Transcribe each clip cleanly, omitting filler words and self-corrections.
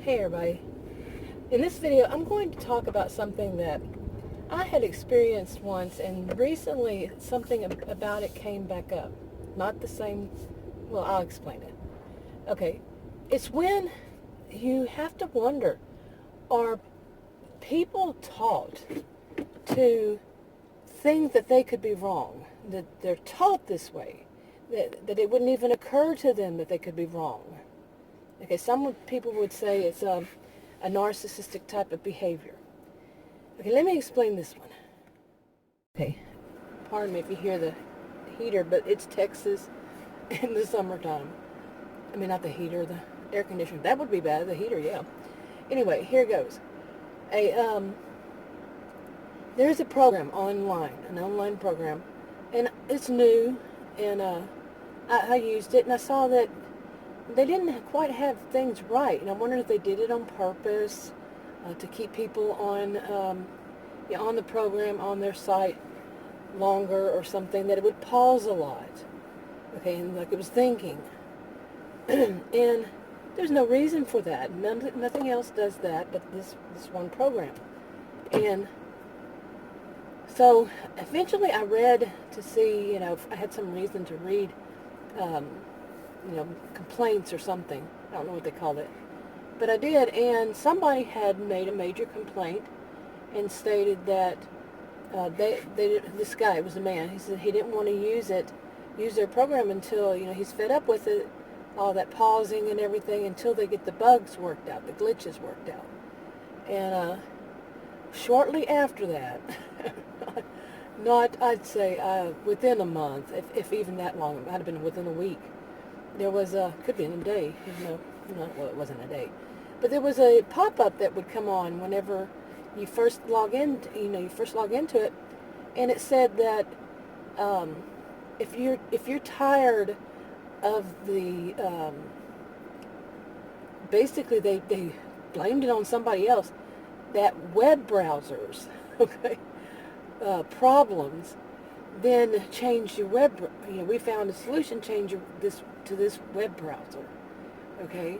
Hey everybody. In this video, I'm going to talk about something that I had experienced once, and recently something about it came back up. Not the same, well, I'll explain it. Okay, it's when you have to wonder, are people taught to think that they could be wrong, that they're taught this way, that it wouldn't even occur to them that they could be wrong? Okay, some people would say it's a narcissistic type of behavior. Okay, let me explain this one. Okay, pardon me if you hear the heater, but it's Texas in the summertime. I mean, not the heater, the air conditioner. That would be bad, the heater, yeah. Anyway, here goes. There's a program online, an online program, and it's new, and I used it, and I saw that they didn't quite have things right, and I wondered if they did it on purpose to keep people on the program, on their site longer or something, that it would pause a lot. Okay, and like it was thinking. And there's no reason for that. Nothing else does that but this one program. And so eventually I read to see, if I had some reason to read, complaints or something. I don't know what they called it. But I did, and somebody had made a major complaint and stated that this guy, it was a man, he said he didn't want to use their program until, he's fed up with it, all that pausing and everything, until they get the bugs worked out, the glitches worked out. And shortly after that, I'd say within a month, if even that long, it might have been within a week, there was could be in a day, well, it wasn't a day, but there was a pop-up that would come on whenever you first log in, into it, and it said that if you're tired of the, basically they blamed it on somebody else, that web browsers, okay, problems, then change your web, we found a solution, change to this web browser. Okay,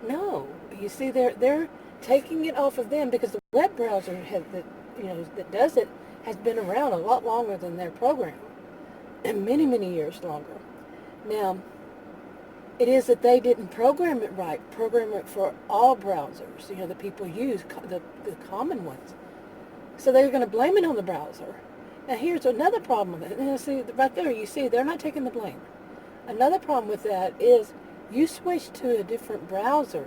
no, you see, they're taking it off of them, because the web browser that does it has been around a lot longer than their program, and many years longer. Now, it is that they didn't program it right, program it for all browsers, that people use, the common ones. So they're going to blame it on the browser. Now here's another problem with it. See, right there, you see, they're not taking the blame. Another problem with that is you switch to a different browser,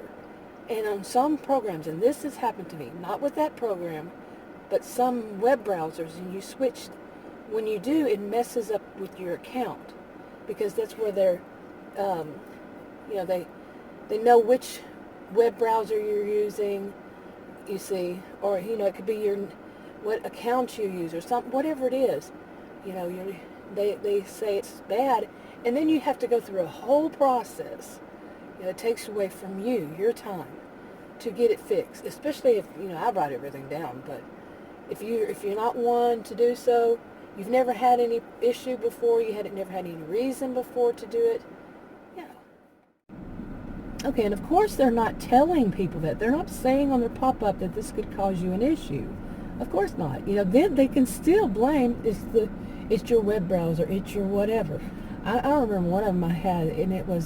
and on some programs, and this has happened to me, not with that program, but some web browsers, and you switch, when you do, it messes up with your account, because that's where they're, they know which web browser you're using, you see, or, it could be what account you use, or something, whatever it is, they say it's bad, and then you have to go through a whole process. It takes away from your time, to get it fixed. Especially if, I write everything down, but if you're not one to do so, you've never had any issue before, never had any reason before to do it, Okay, and of course they're not telling people that. They're not saying on their pop-up that this could cause you an issue. Of course not. Then they can still blame it's your web browser, it's your whatever. I remember one of them I had, and it was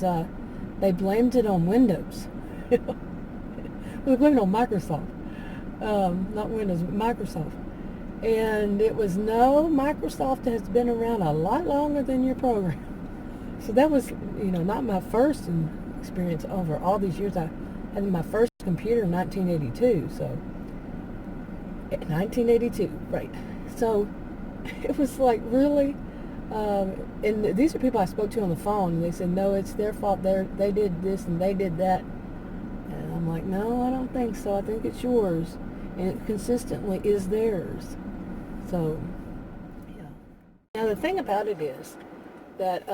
they blamed it on Windows. They blamed it on Microsoft, not Windows, Microsoft. And it was, no, Microsoft has been around a lot longer than your program. So that was, not my first experience over all these years. I had my first computer in 1982, so 1982, right. So it was like, really, and these are people I spoke to on the phone, and they said, no, it's their fault, they did this and they did that, and I'm like, no, I don't think so, I think it's yours, and it consistently is theirs. So, yeah. Now the thing about it is that,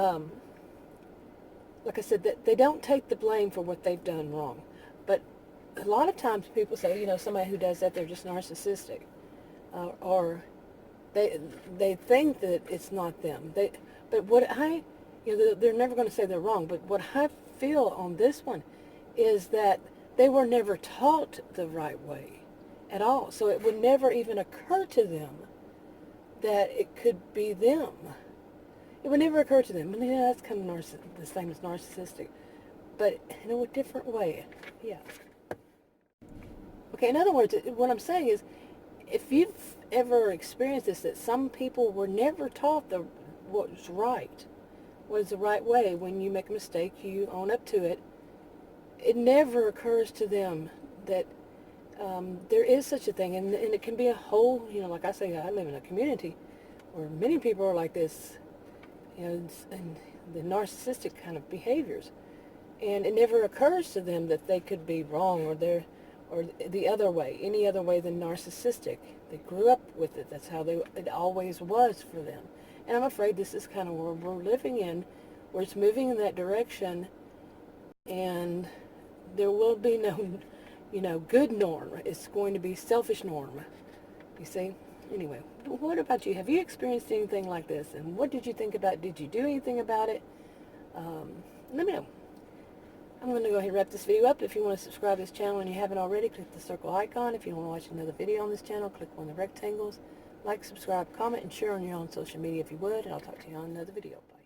like I said, that they don't take the blame for what they've done wrong. But a lot of times people say, somebody who does that, they're just narcissistic. Or they think that it's not them. But what they're never going to say they're wrong. But what I feel on this one is that they were never taught the right way at all. So it would never even occur to them that it could be them. It would never occur to them. And yeah, that's kind of the same as narcissistic, but in a different way. Yeah. Okay, in other words, what I'm saying is, if you've ever experienced this, that some people were never taught what's right, what is the right way. When you make a mistake, you own up to it. It never occurs to them that there is such a thing, and it can be a whole, like I say, I live in a community where many people are like this, and the narcissistic kind of behaviors, and it never occurs to them that they could be wrong, or the other way, any other way than narcissistic. They grew up with it. That's how it always was for them. And I'm afraid this is kind of where we're living in, where it's moving in that direction, and there will be no, good norm. It's going to be selfish norm. You see? Anyway, what about you? Have you experienced anything like this? And what did you think about it? Did you do anything about it? Let me know. I'm going to go ahead and wrap this video up. If you want to subscribe to this channel and you haven't already, click the circle icon. If you want to watch another video on this channel, click one of the rectangles. Like, subscribe, comment, and share on your own social media if you would. And I'll talk to you on another video. Bye.